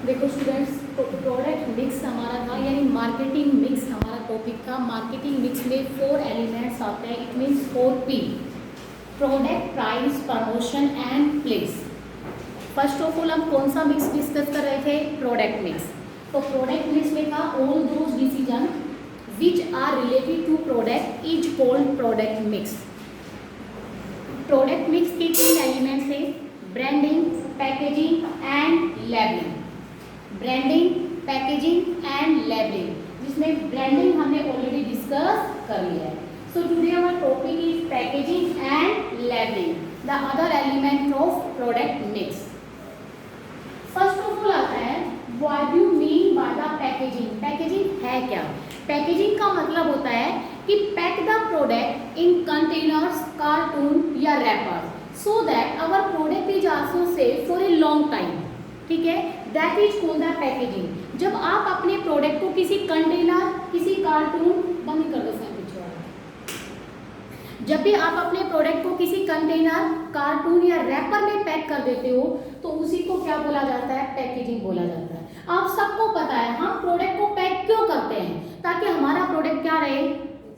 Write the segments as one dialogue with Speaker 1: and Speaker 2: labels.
Speaker 1: देखो स्टूडेंट्स, तो product mix हमारा था, यानी मार्केटिंग मिक्स हमारा टॉपिक था। मार्केटिंग मिक्स में 4 एलिमेंट्स आते हैं, it means 4P: product, price, promotion and place. First of all हम कौन सा मिक्स डिस्कस कर रहे थे? Product mix. तो प्रोडक्ट मिक्स में था all those decision which are related to product is called product mix. Product mix के 3 एलिमेंट्स है: branding, packaging and labelling. Branding, packaging and labelling, जिसमें ब्रांडिंग हमने ऑलरेडी डिस्कस कर लिया है। So today our topic is packaging and labelling, the other element of product mix. First of all आता है what do you mean by the packaging. Packaging है क्या? Packaging का मतलब होता है कि pack the product in containers, cartoon या wrappers so that our product is also safe for a long time. ठीक है, that is called the packaging. जब आप अपने प्रोडक्ट को किसी कंटेनर, किसी कार्टून, बंद कर दो सर पीछे वाला, जब भी आप अपने प्रोडक्ट को किसी कंटेनर, कार्टून या रैपर में पैक कर देते हो तो उसी को क्या बोला जाता है? पैकेजिंग बोला जाता है। आप सबको पता है हम प्रोडक्ट को पैक क्यों करते हैं? ताकि हमारा प्रोडक्ट क्या रहे?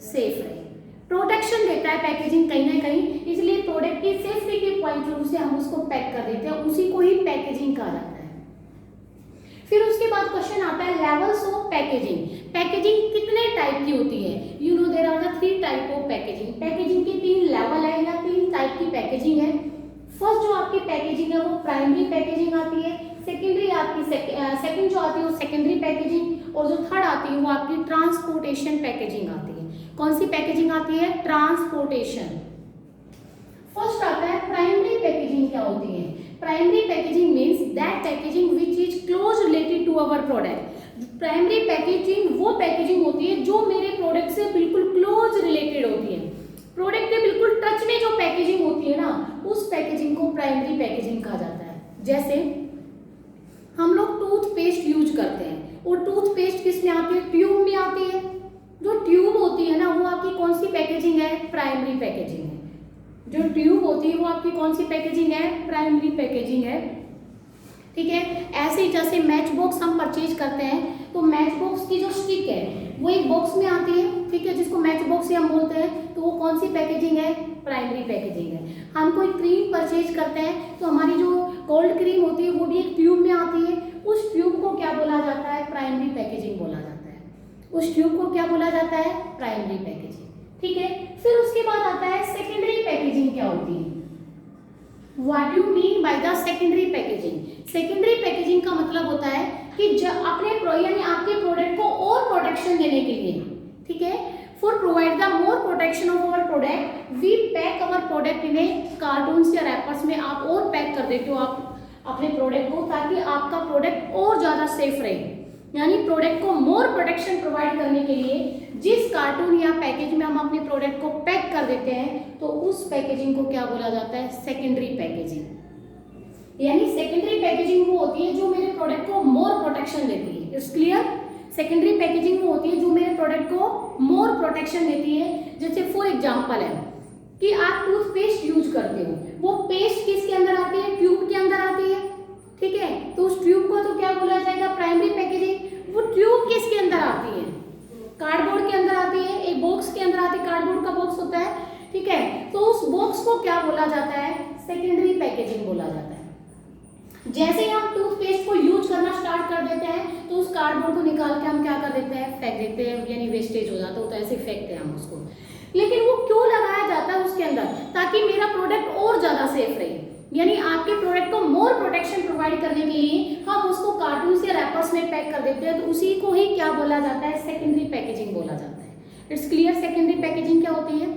Speaker 1: सेफ रहे, प्रोटेक्शन देता है पैकेजिंग कहीं ना कहीं, इसलिए प्रोडक्ट की सेफ्टी के पॉइंट ऑफ व्यू से हम उसको पैक कर देते हैं, उसी को ही पैकेजिंग कहा जाता है। फिर उसके बाद क्वेश्चन आता है लेवल्स ऑफ पैकेजिंग। पैकेजिंग कितने टाइप की होती है? You know there are the 3 type of packaging. Packaging के 3 लेवल है या 3 टाइप की पैकेजिंग है। फर्स्ट जो आपकी पैकेजिंग है वो प्राइमरी पैकेजिंग आती है, सेकेंडरी आपकी सेकंड जो आती है वो सेकेंडरी पैकेजिंग, और जो थर्ड आती है वो आपकी ट्रांसपोर्टेशन पैकेजिंग आती है। कौन सी पैकेजिंग आती है? ट्रांसपोर्टेशन। फर्स्ट आता है प्राइमरी पैकेजिंग। क्या होती है? Primary packaging means that packaging which is close related to our product. Primary packaging वो पैकेजिंग होती है जो मेरे प्रोडक्ट से बिल्कुल क्लोज रिलेटेड होती है, प्रोडक्ट के बिल्कुल टच में जो पैकेजिंग होती है ना, उस पैकेजिंग को प्राइमरी पैकेजिंग कहा जाता है। जैसे हम लोग टूथपेस्ट यूज करते हैं, और टूथपेस्ट किस में आती है? ट्यूब में आती है। जो ट्यूब होती है ना वो आपकी कौन सी पैकेजिंग है? प्राइमरी पैकेजिंग है। जो ट्यूब होती है वो आपकी कौन सी पैकेजिंग है? प्राइमरी पैकेजिंग है। ठीक है, ऐसे ही जैसे मैच बॉक्स हम परचेज करते हैं तो मैच बॉक्स की जो स्टिक है वो एक बॉक्स में आती है, ठीक है, जिसको मैच बॉक्स हम बोलते हैं, तो वो कौन सी पैकेजिंग है? प्राइमरी पैकेजिंग है। हम कोई क्रीम परचेज करते हैं तो हमारी जो कोल्ड क्रीम होती है वो भी एक ट्यूब में आती है, उस ट्यूब को क्या बोला जाता है? प्राइमरी पैकेजिंग बोला जाता है। उस ट्यूब को क्या बोला जाता है? Primary packaging. ठीक है, फिर उसके बाद आता है सेकेंडरी पैकेजिंग। क्या होती है? What do you mean by the secondary packaging? Secondary packaging का मतलब होता है कि जब अपने यानी आपके प्रोडक्ट को और प्रोटेक्शन देने के लिए, ठीक है, for provide the more protection of our product we pack our product in a cartons या रैपर्स में आप और पैक कर देते हो आप अपने प्रोडक्ट को, ताकि आपका प्रोडक्ट और ज़्यादा सेफ रहे। यानी प्रोडक्ट को मोर प्रोटेक्शन प्रोवाइड करने के लिए जिस कार्टून या पैकेज में हम अपने प्रोडक्ट को पैक कर देते हैं तो उस पैकेजिंग को क्या बोला जाता है? Secondary packaging. यानी सेकेंडरी पैकेजिंग वो होती है जो मेरे प्रोडक्ट को मोर प्रोटेक्शन देती है। It's clear? सेकेंडरी पैकेजिंग वो होती है जो मेरे प्रोडक्ट को मोर प्रोटेक्शन देती है। जैसे फॉर एग्जाम्पल है कि आप टूथपेस्ट यूज करते हो, वो पेस्ट किसके अंदर आती है? ट्यूब के अंदर आती है। ठीक है, तो उस ट्यूब को तो क्या बोला जाएगा? Primary packaging. वो ट्यूब किसके अंदर आती है? कार्डबोर्ड के अंदर आती है, एक बॉक्स के अंदर आती है, कार्डबोर्ड का बॉक्स होता है। ठीक है, तो उस बॉक्स को क्या बोला जाता है? सेकेंडरी पैकेजिंग बोला जाता है। जैसे ही हम टूथपेस्ट को यूज करना स्टार्ट कर देते हैं तो उस कार्डबोर्ड को निकाल के हम क्या कर देते हैं? फेंक देते हैं, यानी वेस्टेज हो जाता है, तो ऐसे फेंकते हैं हम उसको। लेकिन वो क्यों लगाया जाता है उसके अंदर? ताकि मेरा प्रोडक्ट और ज्यादा सेफ रहे। यानी आपके प्रोडक्ट को मोर प्रोटेक्शन प्रोवाइड करने के लिए हम उसको कार्टून या रैपर्स में पैक कर देते हैं, तो उसी को ही क्या बोला जाता है? सेकेंडरी पैकेजिंग बोला जाता है। It's clear? सेकेंडरी पैकेजिंग क्या होती है?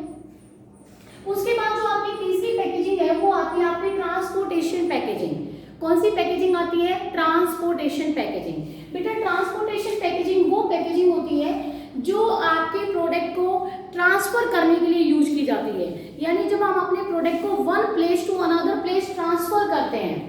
Speaker 1: उसके बाद जो आपकी तीसरी पैकेजिंग है वो आती है आपकी ट्रांसपोर्टेशन पैकेजिंग। कौन सी पैकेजिंग आती है? Transportation packaging. बेटा ट्रांसपोर्टेशन पैकेजिंग वो पैकेजिंग होती है जो आपके प्रोडक्ट को ट्रांसफर करने के लिए यूज की जाती है। यानी जब हम अपने प्रोडक्ट को one place to another place transfer करते हैं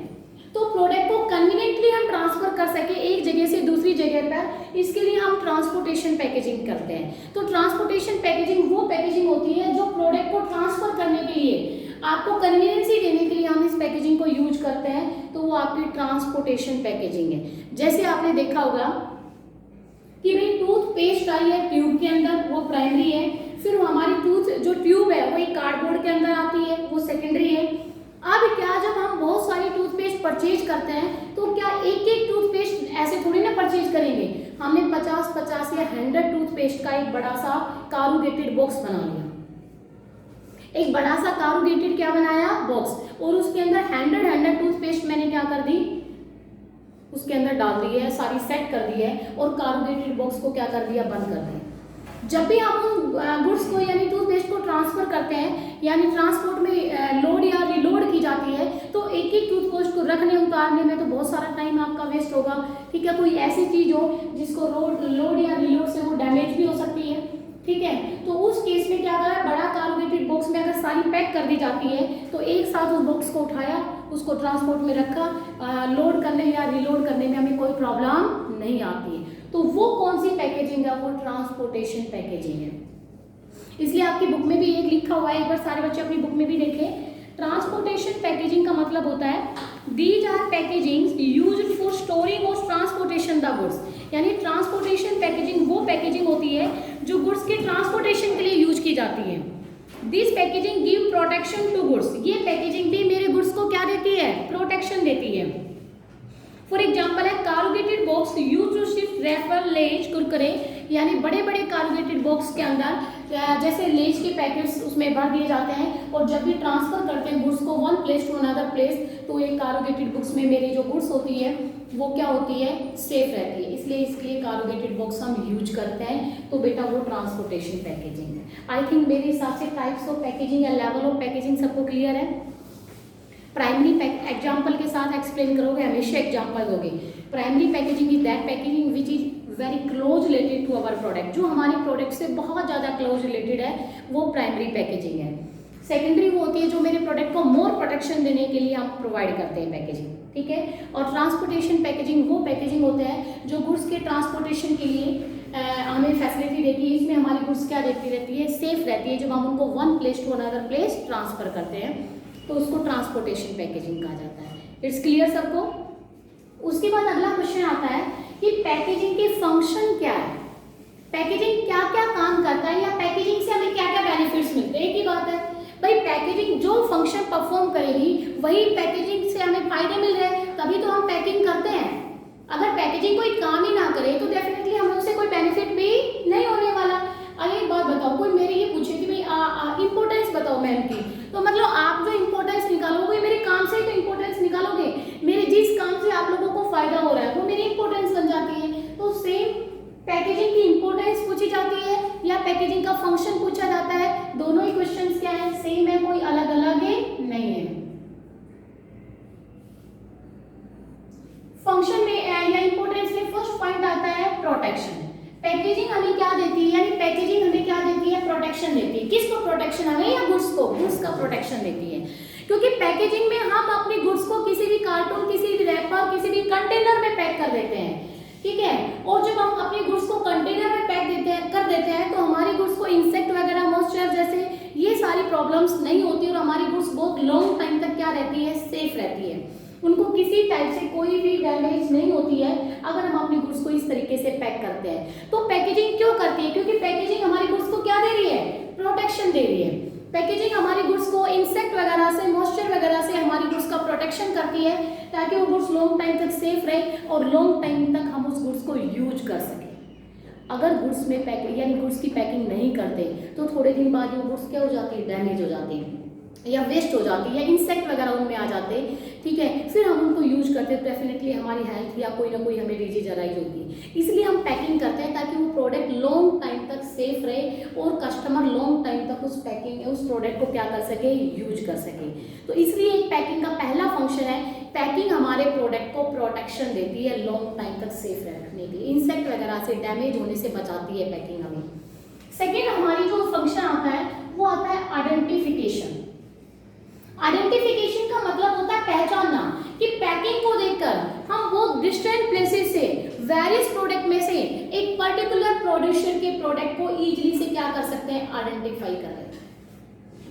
Speaker 1: तो प्रोडक्ट को कन्वीनियंटली हम ट्रांसफर कर सके एक जगह से दूसरी जगह पर, इसके लिए हम ट्रांसपोर्टेशन पैकेजिंग करते हैं। तो ट्रांसपोर्टेशन पैकेजिंग वो पैकेजिंग होती है जो प्रोडक्ट को ट्रांसफर करने के लिए, आपको कन्वीनियंसी देने के लिए हम इस पैकेजिंग को यूज करते हैं, तो वो आपकी ट्रांसपोर्टेशन पैकेजिंग है। जैसे आपने देखा होगा कि भाई टूथपेस्ट आई है ट्यूब के अंदर, वो प्राइमरी है, फिर वो हमारी टूथ जो ट्यूब है वो एक कार्डबोर्ड के अंदर आती है, वो सेकेंडरी है। अब क्या जब हम बहुत सारी टूथपेस्ट परचेज करते हैं तो क्या एक एक टूथपेस्ट ऐसे थोड़ी ना परचेज करेंगे, हमने 50 या 100 टूथपेस्ट का एक बड़ा सा कारूगेटेड बॉक्स बना लिया, एक बड़ा सा कारूगेटेड क्या बनाया बॉक्स, और उसके अंदर 100 टूथपेस्ट मैंने क्या कर दी, उसके अंदर डाल दी है, सारी सेट कर दी है, और कारूगेटेड बॉक्स को क्या कर दिया, बंद कर दिया। जब भी हम उन गुड्स को यानी टूथपेस्ट को ट्रांसफर करते हैं, यानी ट्रांसपोर्ट में लोड या रिलोड की जाती है, तो एक एक टूथपेस्ट को रखने उतारने में तो बहुत सारा टाइम आपका वेस्ट होगा, ठीक है। कोई ऐसी चीज हो जिसको लोड या रिलोड से वो डैमेज भी हो सकती है, ठीक है। तो उस केस में क्या करा, बड़ा कारूगेटेड बॉक्स में अगर सारी पैक कर दी जाती है तो एक साथ उस बॉक्स को उठाया, उसको ट्रांसपोर्ट में रखा, लोड करने या रिलोड करने में हमें कोई प्रॉब्लम नहीं आती है। तो वो कौन सी पैकेजिंग है, वो ट्रांसपोर्टेशन पैकेजिंग है। इसलिए आपकी बुक में भी एक लिखा हुआ है, एक बार सारे बच्चे अपनी बुक में भी देखें। ट्रांसपोर्टेशन पैकेजिंग का मतलब होता है these are packaging used for storing और ट्रांसपोर्टेशन द गुड्स, यानी ट्रांसपोर्टेशन पैकेजिंग वो पैकेजिंग होती है जो गुड्स के ट्रांसपोर्टेशन के लिए यूज की जाती है। This packaging give protection to goods, ये पैकेजिंग भी मेरे गुड्स को क्या देती है, प्रोटेक्शन देती है। फॉर एग्जाम्पल है corrugated box use to shift refer Lay's Kurkure, यानी बड़े बड़े कारूगेटेड बॉक्स के अंदर जैसे लेज के पैकेट्स उसमें भर दिए जाते हैं, और जब भी ट्रांसफर करते हैं गुड्स को one place to another place, तो एक कारूगेटेड बॉक्स में मेरी जो गुड्स होती है वो क्या होती है, सेफ रहती है, इसलिए इसके लिए कारूगेटेड बॉक्स हम यूज करते हैं। तो बेटा वो ट्रांसपोर्टेशन पैकेजिंग है। आई थिंक मेरे हिसाब से टाइप्स ऑफ पैकेजिंग या लेवल ऑफ पैकेजिंग सबको क्लियर है। प्राइमरी एग्जाम्पल के साथ एक्सप्लेन करोगे, हमेशा एग्जाम्पल दोगे। Primary packaging is that packaging which is very close related to our product, जो हमारे प्रोडक्ट से बहुत ज़्यादा क्लोज रिलेटेड है, वो प्राइमरी पैकेजिंग है। सेकेंडरी वो होती है जो मेरे प्रोडक्ट को मोर प्रोटेक्शन देने के लिए हम प्रोवाइड करते हैं पैकेजिंग, ठीक है। और ट्रांसपोर्टेशन पैकेजिंग वो पैकेजिंग होता है जो गुड्स के ट्रांसपोर्टेशन के लिए हमें फैसिलिटी देती है। इसमें हमारी गुड्स क्या देती रहती है, सेफ रहती है। जब हम उनको one place to another place transfer करते हैं तो उसको ट्रांसपोर्टेशन पैकेजिंग कहा जाता है। इट्स क्लियर सबको। उसके बाद अगला क्वेश्चन आता है कि पैकेजिंग के फंक्शन क्या है, पैकेजिंग क्या क्या काम करता है, या पैकेजिंग से हमें क्या क्या बेनिफिट्स मिलते हैं। एक ही बात है भाई, पैकेजिंग जो फंक्शन परफॉर्म करेगी वही पैकेजिंग से हमें फायदे मिल रहे हैं, तभी तो हम पैकिंग करते हैं। अगर पैकेजिंग कोई काम ही ना करे तो डेफिनेटली हमें उससे कोई बेनिफिट भी नहीं होने वाला। अब एक बात बताओ, कोई मेरे ये पूछे कि भाई इंपॉर्टेंस बताओ मैम की, तो मतलब आप जो इंपॉर्टेंस निकालोगे मेरे काम से ही तो इंपॉर्टेंस निकालोगे, मेरे जिस काम से आप लोगों को फायदा हो रहा है वो मेरी इंपॉर्टेंस बन जाती है। तो सेम पैकेजिंग की इंपॉर्टेंस पूछी जाती है या पैकेजिंग का फंक्शन पूछा जाता है, दोनों ही क्वेश्चंस क्या है, सेम है, कोई अलग अलग नहीं है। फंक्शन में या इंपॉर्टेंस में फर्स्ट पॉइंट आता है प्रोटेक्शन। पैकेजिंग हमें क्या देती है, यानी पैकेजिंग हमें क्या देती है, प्रोटेक्शन देती है। किसको प्रोटेक्शन, हमें या गुड्स को, गुड्स का प्रोटेक्शन देती है। क्योंकि पैकेजिंग में हम अपने गुड्स को किसी भी कार्टून, किसी भी रैपर, किसी भी कंटेनर में पैक कर देते हैं, ठीक है। और जब हम अपने गुड्स को कंटेनर में पैक कर देते हैं तो हमारी गुड्स को इंसेक्ट वगैरह, मॉइस्चर जैसे ये सारी प्रॉब्लम्स नहीं होती, और हमारी गुड्स बहुत लॉन्ग टाइम तक क्या रहती है, सेफ रहती है। उनको किसी टाइप से कोई भी डैमेज नहीं होती है अगर हम अपनी गुड्स को इस तरीके से पैक करते हैं। तो पैकेजिंग क्यों करती है, क्योंकि पैकेजिंग हमारी गुड्स को क्या दे रही है, प्रोटेक्शन दे रही है। पैकेजिंग हमारी गुड्स को इंसेक्ट वगैरह से, मॉइस्चर वगैरह से हमारी गुड्स का प्रोटेक्शन करती है, ताकि वो गुड्स लॉन्ग टाइम तक सेफ रहे और लॉन्ग टाइम तक हम उस गुड्स को यूज कर सकें। अगर गुड्स में पैकिंग यानी गुड्स की पैकिंग नहीं करते तो थोड़े दिन बाद वो गुड्स क्या हो जाती है, डैमेज हो जाती है या वेस्ट हो जाती है, या इंसेक्ट वगैरह उनमें आ जाते, ठीक है। फिर हम उनको यूज करते हैं, डेफिनेटली हमारी हेल्थ या कोई ना कोई हमें डिजीज अराइज होती है। इसलिए हम पैकिंग करते हैं ताकि वो प्रोडक्ट लॉन्ग टाइम तक सेफ रहे और कस्टमर लॉन्ग टाइम तक उस प्रोडक्ट को क्या कर सके, यूज कर सके। तो इसलिए एक पैकिंग का पहला फंक्शन है, पैकिंग हमारे प्रोडक्ट को प्रोटेक्शन देती है लॉन्ग टाइम तक सेफ रखने के लिए, इंसेक्ट वगैरह से, डैमेज होने से बचाती है पैकिंग हमें। सेकेंड हमारी जो फंक्शन आता है वो आता है आइडेंटिफिकेशन। आइडेंटिफिकेशन का मतलब होता है पहचानना, कि पैकिंग को देखकर हम वो डिस्टेंट प्लेसेस से, वेरियस प्रोडक्ट में से एक पर्टिकुलर प्रोड्यूसर के प्रोडक्ट को इजीली से क्या कर सकते हैं, आइडेंटिफाई कर लेते हैं,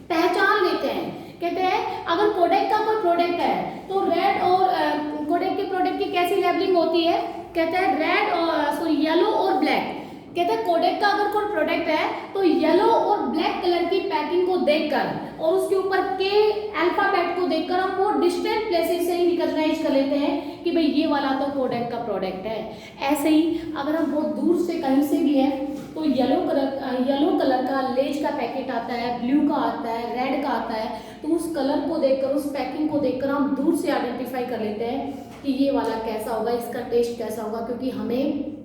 Speaker 1: पहचान लेते हैं। कहते हैं अगर प्रोडक्ट का कोई प्रोडक्ट है तो रेड और कोडेक के प्रोडक्ट की कैसी लेबलिंग होती है, कहते हैं रेड और सॉरी येलो और ब्लैक। कहते हैं कोडेक का अगर कोई प्रोडक्ट है तो येलो और ब्लैक कलर की पैकिंग को देखकर और उसके ऊपर के अल्फाबेट को देखकर हम वो डिस्टेंट प्लेसेस से ही रिकॉग्नाइज कर लेते हैं कि भाई ये वाला तो कोडेक का प्रोडक्ट है। ऐसे ही अगर हम बहुत दूर से कहीं से भी है तो येलो कलर का लेज का पैकेट आता है, ब्लू का आता है, रेड का आता है, तो उस कलर को देखकर उस पैकिंग को देखकर हम दूर से आइडेंटिफाई कर लेते हैं कि ये वाला कैसा होगा, इसका टेस्ट कैसा होगा, क्योंकि हमें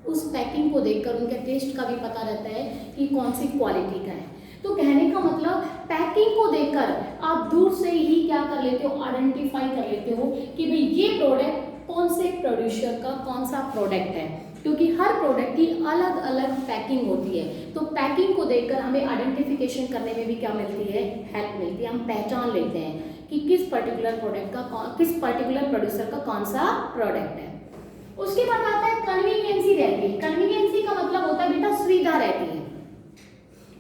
Speaker 1: उस पैकिंग को देखकर उनके टेस्ट का भी पता रहता है कि कौन सी क्वालिटी का है। तो कहने का मतलब पैकिंग को देखकर आप दूर से ही क्या कर लेते हो, आइडेंटिफाई कर लेते हो कि भाई ये प्रोडक्ट कौन से प्रोड्यूसर का कौन सा प्रोडक्ट है, क्योंकि हर प्रोडक्ट की अलग अलग पैकिंग होती है। तो पैकिंग को देखकर हमें आइडेंटिफिकेशन करने में भी क्या मिलती है, हेल्प मिलती है। हम पहचान लेते हैं कि किस पर्टिकुलर प्रोडक्ट का किस पर्टिकुलर प्रोड्यूसर का कौन सा प्रोडक्ट है। उसके बाद आता है कन्वीनियंसी रहती है। कन्वीनियंसी का मतलब होता है बेटा सुविधा रहती है।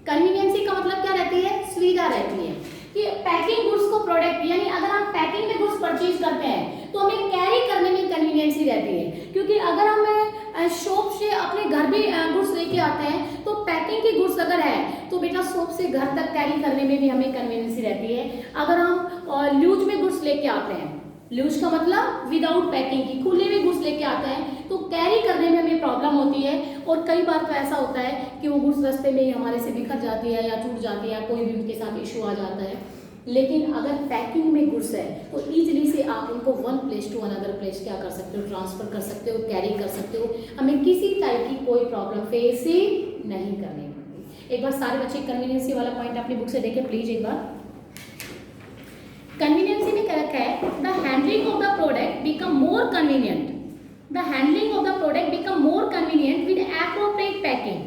Speaker 1: कन्वीनियंसी का मतलब क्या रहती है, सुविधा रहती है कि पैकिंग गुड्स को प्रोडक्ट यानी अगर हम पैकिंग में गुड्स परचेज करते हैं तो हमें कैरी करने में कन्वीनियंसी रहती है, क्योंकि अगर हम शॉप से अपने घर भी गुड्स लेके आते हैं तो पैकिंग की गुड्स अगर है तो बेटा शॉप से घर तक कैरी करने में भी हमें कन्वीनियंसी रहती है। अगर हम ल्यूज में गुड्स लेके आते हैं, लूज का मतलब विदाउट पैकिंग की, खुले में गुड्स लेके आते हैं तो कैरी करने में हमें प्रॉब्लम होती है। और कई बार तो ऐसा होता है कि वो गुड्स रास्ते में ही हमारे से बिखर जाती है या टूट जाती है, कोई भी उनके साथ इशू आ जाता है। लेकिन अगर पैकिंग में गुड्स है तो ईजिली से आप उनको one place to another place क्या कर सकते हो, ट्रांसफर कर सकते हो, कैरी कर सकते हो। हमें किसी टाइप की कोई प्रॉब्लम फेस ही नहीं करनी पड़ती। एक बार सारे बच्चे कन्वीनियंसी वाला पॉइंट अपनी बुक से देखें प्लीज एक बार। कन्वीनियंसी में क्या रखा है, the handling of the product become more convenient, the handling of the product become more convenient with appropriate packing.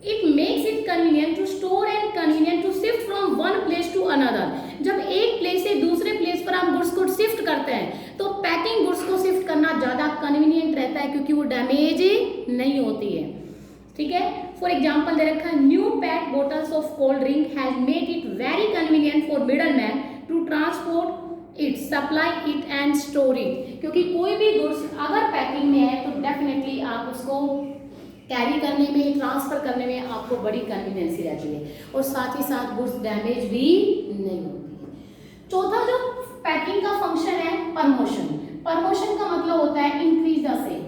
Speaker 1: It makes it convenient to store and convenient to shift from one place to another. जब एक place से दूसरे place पर हम goods को shift करते हैं तो पैकिंग गुड्स को शिफ्ट करना ज़्यादा कन्वीनियंट रहता है, क्योंकि वो डैमेज नहीं होती है। ठीक है, फॉर एग्जाम्पल दे रखा है, new pack bottles of cold drink has made it very convenient for middle man to transport it, supply it and store it. क्योंकि कोई भी गुड्स अगर पैकिंग में है तो डेफिनेटली आप उसको कैरी करने में, ट्रांसफर करने में आपको बड़ी कन्वीनियंसी रहती है और साथ ही साथ गुड्स डैमेज भी नहीं होती है। चौथा जो पैकिंग का फंक्शन है, प्रमोशन। प्रमोशन का मतलब होता है इंक्रीज द सेल,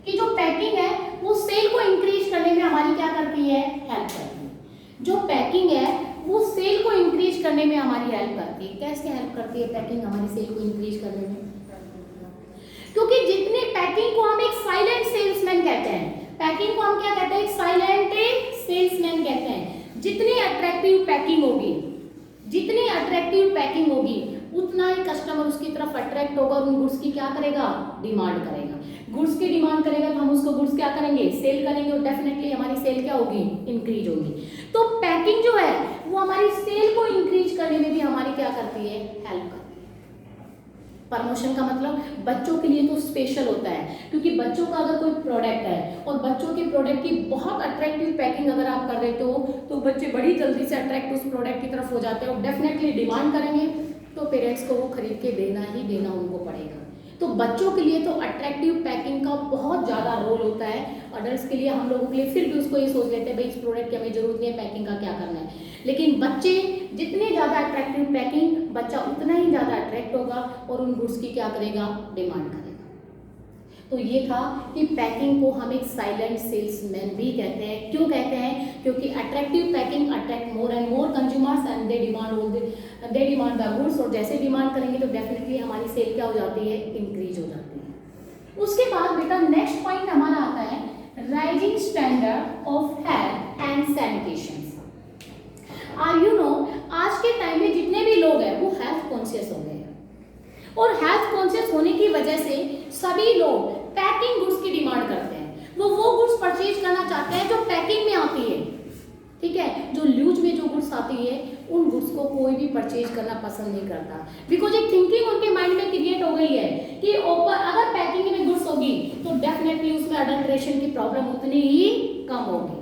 Speaker 1: कि जो पैकिंग है वो सेल को इंक्रीज करने में हमारी क्या करती है, हेल्प करती है। जो पैकिंग है वो सेल को इंक्रीज करने में हमारी हेल्प करती है। कैसे हेल्प करती है पैकिंग हमारी सेल को इंक्रीज करने में? क्योंकि जितने पैकिंग को हम एक साइलेंट सेल्समैन कहते हैं, पैकिंग को हम क्या कहते हैं, एक साइलेंट सेल्समैन कहते हैं। जितनी अट्रैक्टिव पैकिंग होगी, जितनी अट्रैक्टिव पैकिंग होगी उतना ही कस्टमर उसकी तरफ अट्रैक्ट होगा और उन गुड्स की क्या करेगा, डिमांड करेगा। गुड्स की डिमांड करेगा तो हम उसको गुड्स क्या करेंगे, सेल करेंगे और डेफिनेटली हमारी सेल क्या होगी, इंक्रीज होगी। तो पैकिंग जो है वो हमारी सेल को इंक्रीज करने में भी हमारी क्या करती है, हेल्प करती है। प्रमोशन का मतलब बच्चों के लिए तो स्पेशल होता है, क्योंकि बच्चों का अगर कोई प्रोडक्ट है और बच्चों के प्रोडक्ट की बहुत अट्रैक्टिव पैकिंग अगर आप कर देते हो तो बच्चे बड़ी जल्दी से अट्रैक्ट उस प्रोडक्ट की तरफ हो जाते हैं और डेफिनेटली डिमांड करेंगे तो पेरेंट्स को वो खरीद के देना ही देना उनको पड़ेगा। तो बच्चों के लिए तो अट्रैक्टिव पैकिंग का बहुत ज़्यादा रोल होता है। अडल्ट्स के लिए हम लोगों के लिए फिर भी उसको ये सोच लेते हैं भाई इस प्रोडक्ट की हमें जरूरत नहीं है, पैकिंग का क्या करना है। लेकिन बच्चे जितने ज़्यादा अट्रैक्टिव पैकिंग, बच्चा उतना ही ज़्यादा अट्रैक्ट होगा और उन गुड्स की क्या करेगा, डिमांड करेगा। तो ये था कि पैकिंग को हम एक साइलेंट सेल्समैन भी कहते हैं। क्यों कहते हैं? क्योंकि attractive packing attract more and more consumers and they demand the goods, और जैसे डिमांड करेंगे तो डेफिनेटली हमारी सेल क्या हो जाती है, इंक्रीज हो जाती है। उसके बाद बेटा नेक्स्ट पॉइंट हमारा आता है rising standard of health and sanitation. You know आज के टाइम में जितने भी लोग हैं वो हेल्थ कॉन्शियस हो गए हैं और हेल्थ कॉन्शियस होने की वजह से सभी लोग पैकिंग गुड्स की डिमांड करते हैं। वो गुड्स परचेज करना चाहते हैं जो पैकिंग में आती है। ठीक है, जो ल्यूज में जो गुड्स आती है उन गुड्स को कोई भी परचेज करना पसंद नहीं करता, बिकॉज एक थिंकिंग उनके माइंड में क्रिएट हो गई है कि अगर पैकिंग में गुड्स होगी तो डेफिनेटली उसमें अडल्ट्रेशन की प्रॉब्लम उतनी ही कम होगी।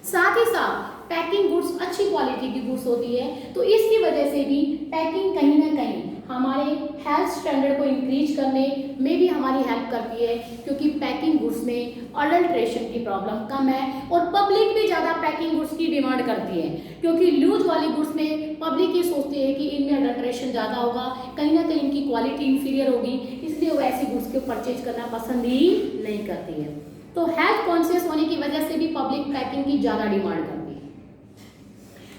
Speaker 1: साथ ही साथ पैकिंग गुड्स अच्छी क्वालिटी की गुड्स होती है, तो इसकी वजह से भी पैकिंग कहीं ना कहीं हमारे हेल्थ स्टैंडर्ड को इंक्रीज करने में भी हमारी हेल्प करती है, क्योंकि पैकिंग गुड्स में अडल्ट्रेशन की प्रॉब्लम कम है और पब्लिक भी ज़्यादा पैकिंग गुड्स की डिमांड करती है, क्योंकि लूज वाली गुड्स में पब्लिक ये सोचती है कि इनमें अडल्ट्रेशन ज़्यादा होगा, कहीं ना कहीं इनकी क्वालिटी इंफीरियर होगी, इसलिए वो ऐसी गुड्स को परचेज करना पसंद ही नहीं करती है। तो हेल्थ कॉन्शियस होने की वजह से भी पब्लिक पैकिंग की ज़्यादा डिमांड करती है।